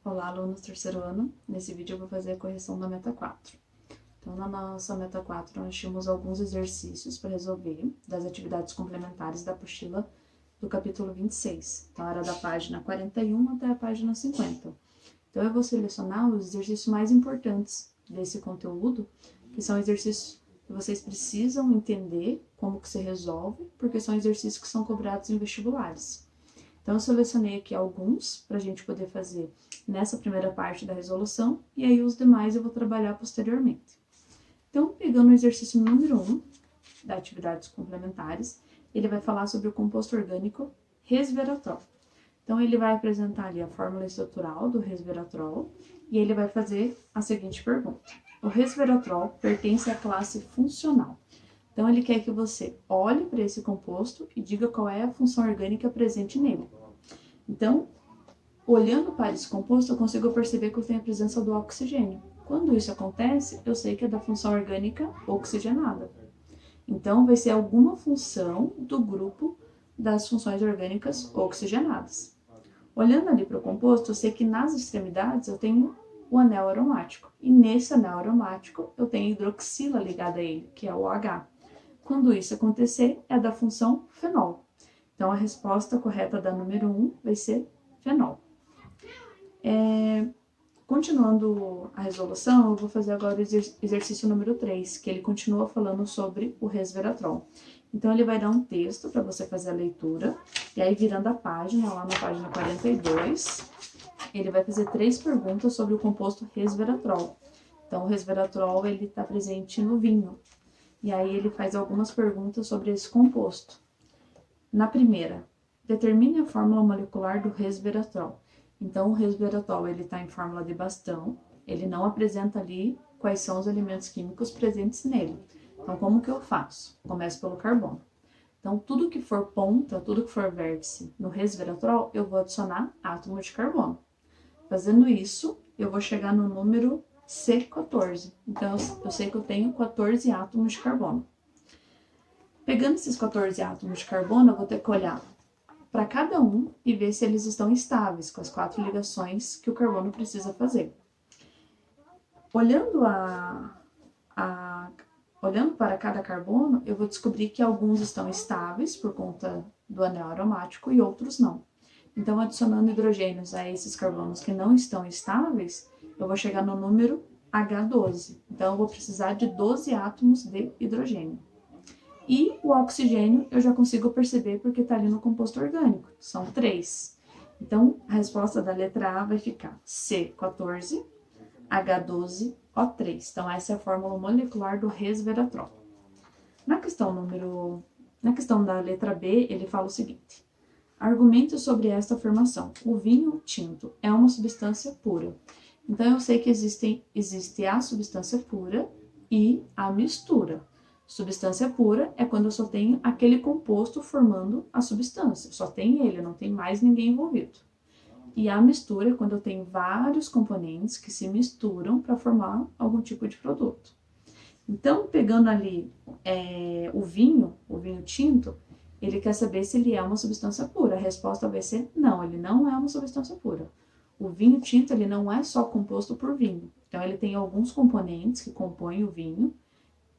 Olá, alunos do terceiro ano. Nesse vídeo eu vou fazer a correção da meta 4. Então, na nossa meta 4, nós tínhamos alguns exercícios para resolver das atividades complementares da apostila do capítulo 26. Então, era da página 41 até a página 50. Então, eu vou selecionar os exercícios mais importantes desse conteúdo, que são exercícios que vocês precisam entender como que se resolve, porque são exercícios que são cobrados em vestibulares. Então, eu selecionei aqui alguns para a gente poder fazer nessa primeira parte da resolução, e aí os demais eu vou trabalhar posteriormente. Então, pegando o exercício número 1, da atividades complementares, ele vai falar sobre o composto orgânico resveratrol. Então, ele vai apresentar ali a fórmula estrutural do resveratrol, e ele vai fazer a seguinte pergunta. O resveratrol pertence à classe funcional. Então, ele quer que você olhe para esse composto e diga qual é a função orgânica presente nele. Então, olhando para esse composto, eu consigo perceber que eu tenho a presença do oxigênio. Quando isso acontece, eu sei que é da função orgânica oxigenada. Então, vai ser alguma função do grupo das funções orgânicas oxigenadas. Olhando ali para o composto, eu sei que nas extremidades eu tenho o anel aromático. E nesse anel aromático, eu tenho hidroxila ligada a ele, que é o H. Quando isso acontecer, é da função fenol. Então, a resposta correta da número 1 vai ser fenol. Continuando a resolução, eu vou fazer agora o exercício número 3, que ele continua falando sobre o resveratrol. Então, ele vai dar um texto para você fazer a leitura, e aí virando a página, lá na página 42, ele vai fazer 3 perguntas sobre o composto resveratrol. Então, o resveratrol, ele está presente no vinho, e aí ele faz algumas perguntas sobre esse composto. Na primeira, determine a fórmula molecular do resveratrol. Então, o resveratrol, ele está em fórmula de bastão, ele não apresenta ali quais são os elementos químicos presentes nele. Então, como que eu faço? Começo pelo carbono. Então, tudo que for ponta, tudo que for vértice no resveratrol, eu vou adicionar átomo de carbono. Fazendo isso, eu vou chegar no número C14. Então, eu sei que eu tenho 14 átomos de carbono. Pegando esses 14 átomos de carbono, eu vou ter que olhar para cada um e ver se eles estão estáveis com as 4 ligações que o carbono precisa fazer. Olhando olhando para cada carbono, eu vou descobrir que alguns estão estáveis por conta do anel aromático e outros não. Então, adicionando hidrogênios a esses carbonos que não estão estáveis, eu vou chegar no número H12. Então, eu vou precisar de 12 átomos de hidrogênio. E o oxigênio eu já consigo perceber porque está ali no composto orgânico, são 3. Então, a resposta da letra A vai ficar C14, H12, O3. Então, essa é a fórmula molecular do resveratrol. Na questão da letra B, ele fala o seguinte. Argumente sobre esta afirmação. O vinho tinto é uma substância pura. Então, eu sei que existe a substância pura e a mistura. Substância pura é quando eu só tenho aquele composto formando a substância. Só tem ele, não tem mais ninguém envolvido. E a mistura é quando eu tenho vários componentes que se misturam para formar algum tipo de produto. Então, pegando ali o vinho tinto, ele quer saber se ele é uma substância pura. A resposta vai ser não, ele não é uma substância pura. O vinho tinto, ele não é só composto por vinho. Então, ele tem alguns componentes que compõem o vinho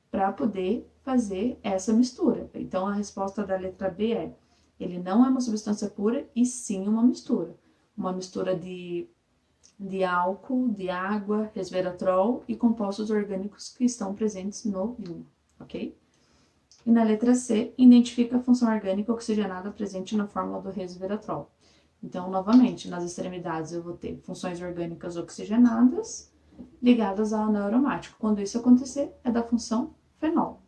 para poder fazer essa mistura. Então, a resposta da letra B é, ele não é uma substância pura e sim uma mistura. Uma mistura de álcool, de água, resveratrol e compostos orgânicos que estão presentes no vinho, ok? E na letra C, identifica a função orgânica oxigenada presente na fórmula do resveratrol. Então, novamente, nas extremidades eu vou ter funções orgânicas oxigenadas ligadas ao anel aromático. Quando isso acontecer, é da função fenol.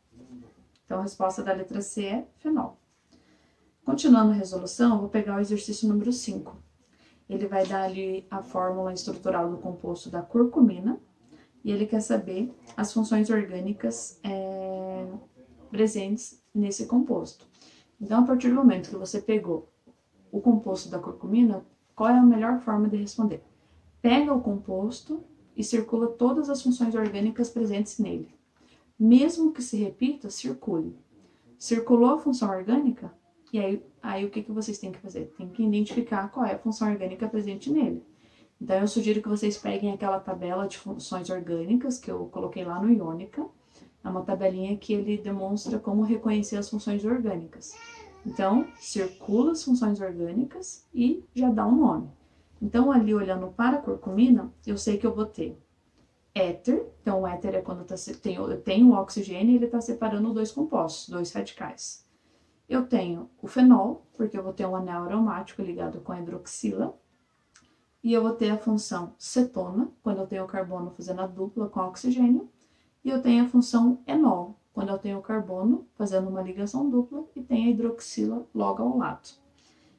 Então, a resposta da letra C é fenol. Continuando a resolução, eu vou pegar o exercício número 5. Ele vai dar ali a fórmula estrutural do composto da curcumina e ele quer saber as funções orgânicas presentes nesse composto. Então, a partir do momento que você pegou o composto da curcumina, qual é a melhor forma de responder? Pega o composto e circula todas as funções orgânicas presentes nele. Mesmo que se repita, circule. Circulou a função orgânica? E aí o que vocês têm que fazer? Tem que identificar qual é a função orgânica presente nele. Então, eu sugiro que vocês peguem aquela tabela de funções orgânicas que eu coloquei lá no Iônica. É uma tabelinha que ele demonstra como reconhecer as funções orgânicas. Então, circula as funções orgânicas e já dá um nome. Então, ali olhando para a curcumina, eu sei que eu vou ter éter. Então, o éter é quando eu tenho o oxigênio e ele está separando dois compostos, dois radicais. Eu tenho o fenol, porque eu vou ter um anel aromático ligado com a hidroxila. E eu vou ter a função cetona, quando eu tenho o carbono fazendo a dupla com oxigênio. E eu tenho a função enol, quando eu tenho o carbono fazendo uma ligação dupla e tem a hidroxila logo ao lado.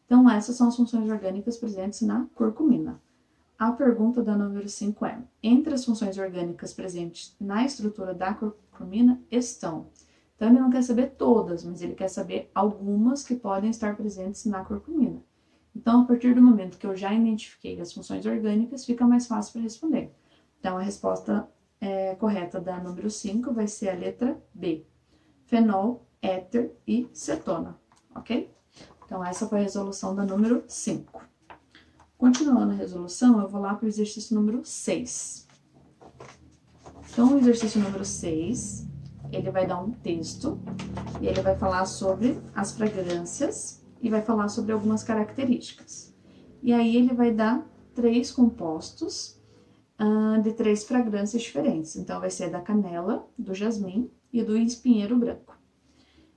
Então, essas são as funções orgânicas presentes na curcumina. A pergunta da número 5 é: entre as funções orgânicas presentes na estrutura da curcumina estão. Então, ele não quer saber todas, mas ele quer saber algumas que podem estar presentes na curcumina. Então, a partir do momento que eu já identifiquei as funções orgânicas, fica mais fácil para responder. Então, a resposta correta da número 5 vai ser a letra B. Fenol, éter e cetona, ok? Então, essa foi a resolução da número 5. Continuando a resolução, eu vou lá para o exercício número 6. Então, o exercício número 6, ele vai dar um texto e ele vai falar sobre as fragrâncias e vai falar sobre algumas características. E aí, ele vai dar 3 compostos de 3 fragrâncias diferentes. Então, vai ser da canela, do jasmim e do espinheiro branco.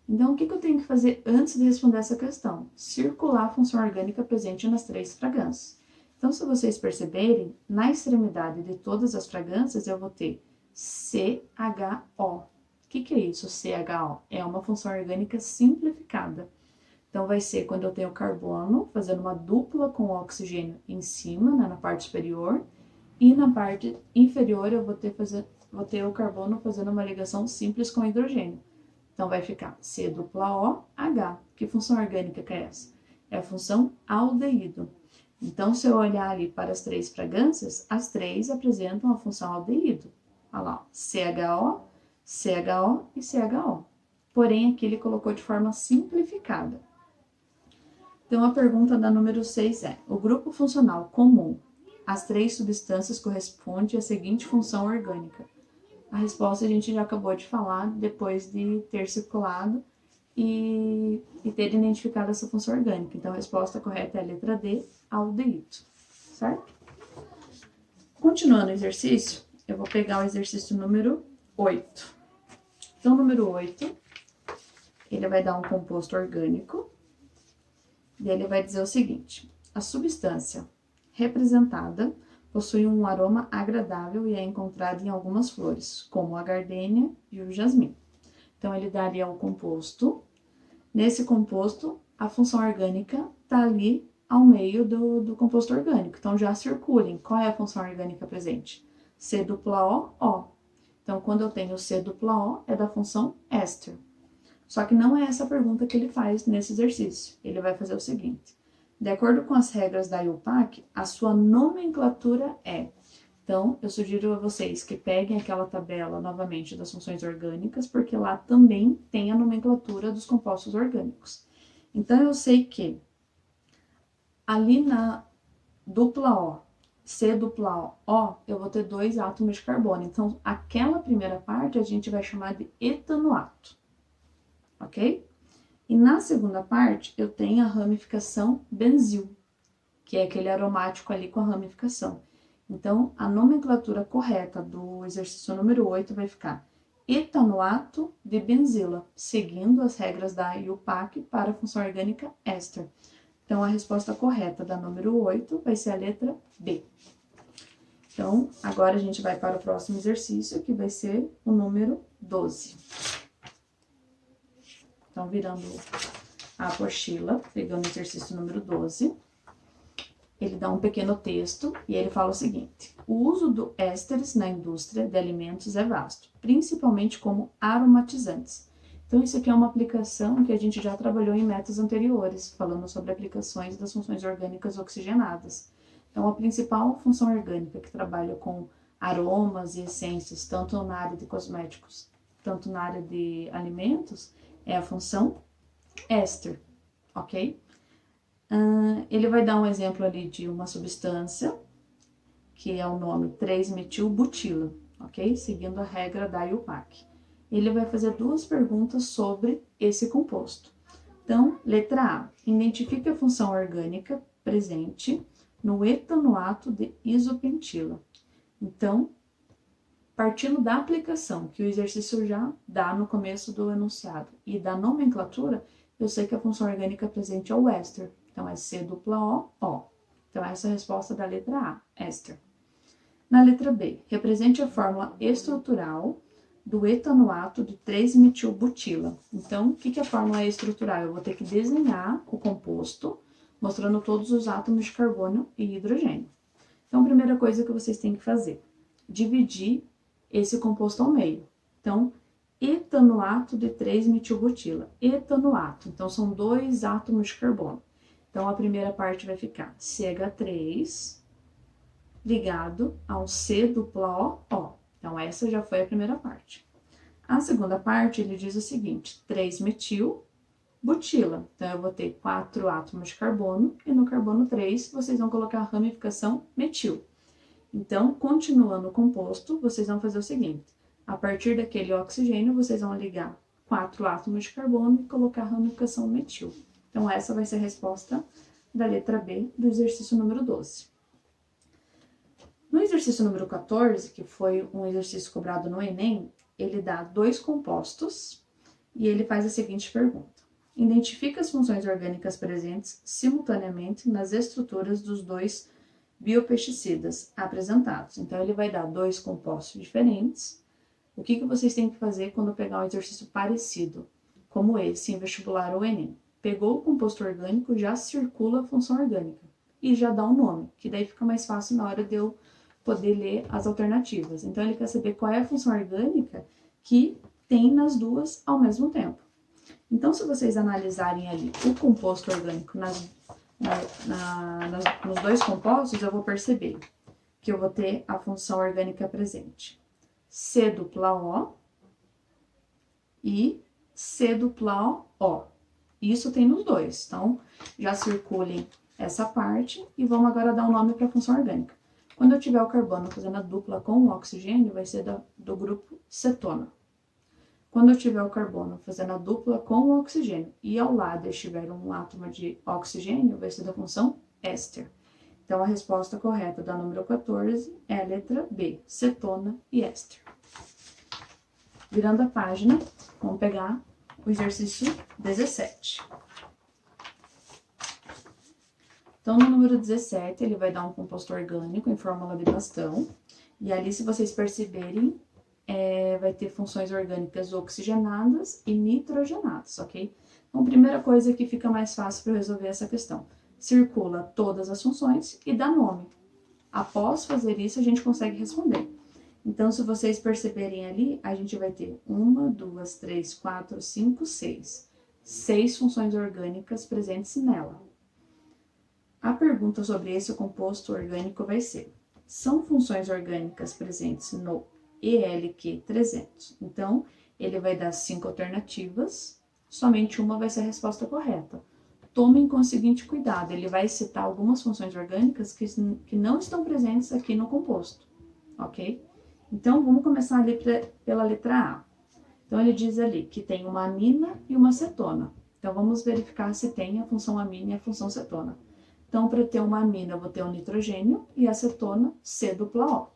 Então, o que eu tenho que fazer antes de responder essa questão? Circular a função orgânica presente nas 3 fragrâncias. Então, se vocês perceberem, na extremidade de todas as fragrâncias, eu vou ter CHO. O que é isso, CHO? É uma função orgânica simplificada. Então, vai ser quando eu tenho carbono fazendo uma dupla com o oxigênio em cima, né, na parte superior, e na parte inferior eu vou ter o carbono fazendo uma ligação simples com hidrogênio. Então, vai ficar COOH. Que função orgânica que é essa? É a função aldeído. Então, se eu olhar ali para as 3 fragrâncias, as 3 apresentam a função aldeído. Olha lá, CHO, CHO e CHO. Porém, aqui ele colocou de forma simplificada. Então, a pergunta da número 6 é: o grupo funcional comum às 3 substâncias corresponde à seguinte função orgânica? A resposta a gente já acabou de falar depois de ter circulado e ter identificado essa função orgânica. Então, a resposta correta é a letra D, aldeído, certo? Continuando o exercício, eu vou pegar o exercício número 8. Então, o número 8, ele vai dar um composto orgânico e ele vai dizer o seguinte: a substância representada possui um aroma agradável e é encontrado em algumas flores, como a gardênia e o jasmim. Então, ele daria o composto. Nesse composto, a função orgânica está ali ao meio do composto orgânico. Então, já circulem. Qual é a função orgânica presente? C-O-O. Então, quando eu tenho C-O, é da função éster. Só que não é essa a pergunta que ele faz nesse exercício. Ele vai fazer o seguinte: de acordo com as regras da IUPAC, a sua nomenclatura é. Então, eu sugiro a vocês que peguem aquela tabela novamente das funções orgânicas, porque lá também tem a nomenclatura dos compostos orgânicos. Então, eu sei que ali na dupla O, C-O, eu vou ter 2 átomos de carbono. Então, aquela primeira parte a gente vai chamar de etanoato, ok? E na segunda parte, eu tenho a ramificação benzil, que é aquele aromático ali com a ramificação. Então, a nomenclatura correta do exercício número 8 vai ficar etanoato de benzila, seguindo as regras da IUPAC para a função orgânica éster. Então, a resposta correta da número 8 vai ser a letra B. Então, agora a gente vai para o próximo exercício, que vai ser o número 12. Então, virando a apostila, pegando o exercício número 12, ele dá um pequeno texto e ele fala o seguinte: o uso do ésteres na indústria de alimentos é vasto, principalmente como aromatizantes. Então, isso aqui é uma aplicação que a gente já trabalhou em métodos anteriores, falando sobre aplicações das funções orgânicas oxigenadas. Então, a principal função orgânica que trabalha com aromas e essências, tanto na área de cosméticos, tanto na área de alimentos, é a função éster, ok? Ele vai dar um exemplo ali de uma substância que é o nome 3-metilbutila, ok? Seguindo a regra da IUPAC. Ele vai fazer duas perguntas sobre esse composto. Então, letra A, identifique a função orgânica presente no etanoato de isopentila. Então, partindo da aplicação, que o exercício já dá no começo do enunciado, e da nomenclatura, eu sei que a função orgânica presente é o éster. Então, é C-O-O. Então, essa é a resposta da letra A, éster. Na letra B, represente a fórmula estrutural do etanoato de 3-metilbutila. Então, o que é a fórmula estrutural? Eu vou ter que desenhar o composto, mostrando todos os átomos de carbono e hidrogênio. Então, a primeira coisa que vocês têm que fazer, dividir esse composto ao meio. Então, etanoato de 3-metilbutila. Etanoato. Então, são 2 átomos de carbono. Então, a primeira parte vai ficar CH3 ligado ao C-O-O. Então, essa já foi a primeira parte. A segunda parte, ele diz o seguinte, 3-metilbutila. Então, eu vou ter 4 átomos de carbono e no carbono 3, vocês vão colocar a ramificação metil. Então, continuando o composto, vocês vão fazer o seguinte, a partir daquele oxigênio, vocês vão ligar 4 átomos de carbono e colocar a ramificação metil. Então, essa vai ser a resposta da letra B do exercício número 12. No exercício número 14, que foi um exercício cobrado no Enem, ele dá 2 compostos e ele faz a seguinte pergunta. Identifica as funções orgânicas presentes simultaneamente nas estruturas dos 2 biopesticidas apresentados. Então, ele vai dar 2 compostos diferentes. O que vocês têm que fazer quando pegar um exercício parecido, como esse, em vestibular ou Enem? Pegou o composto orgânico, já circula a função orgânica e já dá um nome, que daí fica mais fácil na hora de eu poder ler as alternativas. Então, ele quer saber qual é a função orgânica que tem nas duas ao mesmo tempo. Então, se vocês analisarem ali o composto orgânico nos 2 compostos, eu vou perceber que eu vou ter a função orgânica presente. C-O e C-O. Isso tem nos 2. Então, já circulem essa parte e vamos agora dar um nome para a função orgânica. Quando eu tiver o carbono fazendo a dupla com o oxigênio, vai ser do grupo cetona. Quando eu tiver o carbono fazendo a dupla com o oxigênio e ao lado estiver um átomo de oxigênio, vai ser da função éster. Então, a resposta correta da número 14 é a letra B, cetona e éster. Virando a página, vamos pegar o exercício 17. Então, no número 17, ele vai dar um composto orgânico em fórmula de bastão. E ali, se vocês perceberem, vai ter funções orgânicas oxigenadas e nitrogenadas, ok? Então, primeira coisa que fica mais fácil para resolver essa questão. Circula todas as funções e dá nome. Após fazer isso, a gente consegue responder. Então, se vocês perceberem ali, a gente vai ter 1, 2, 3, 4, 5, 6. 6 funções orgânicas presentes nela. A pergunta sobre esse composto orgânico vai ser: são funções orgânicas presentes no ELQ300? Então, ele vai dar 5 alternativas, somente uma vai ser a resposta correta. Tomem com o seguinte cuidado, ele vai citar algumas funções orgânicas que não estão presentes aqui no composto, ok? Então, vamos começar ali pela letra A. Então, ele diz ali que tem uma amina e uma cetona. Então, vamos verificar se tem a função amina e a função cetona. Então, para ter uma amina, eu vou ter um nitrogênio e a cetona, C-O.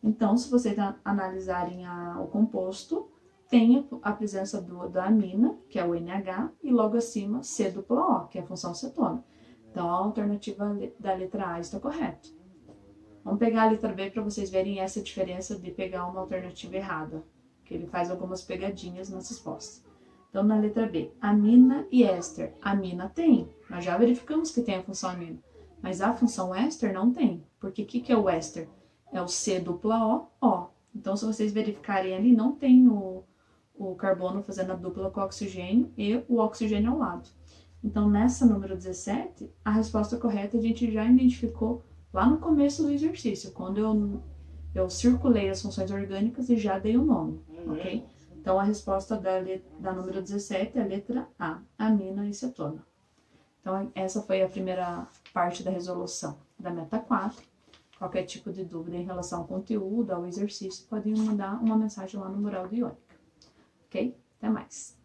Então, se vocês analisarem o composto, tem a presença da amina, que é o NH, e logo acima C-O, que é a função cetona. Então, a alternativa da letra A está correta. Vamos pegar a letra B para vocês verem essa diferença de pegar uma alternativa errada, que ele faz algumas pegadinhas nas respostas. Então, na letra B, amina e éster. Amina tem, nós já verificamos que tem a função amina, mas a função éster não tem, porque o que é o éster? É o C-O-O. Então, se vocês verificarem ali, não tem o carbono fazendo a dupla com o oxigênio e o oxigênio ao lado. Então, nessa número 17, a resposta correta a gente já identificou lá no começo do exercício, quando eu circulei as funções orgânicas e já dei o nome, ok? Então, a resposta da número 17 é a letra A, amina e cetona. Então, essa foi a primeira parte da resolução da meta 4. Qualquer tipo de dúvida em relação ao conteúdo, ao exercício, podem mandar uma mensagem lá no mural do Iônica. Ok? Até mais!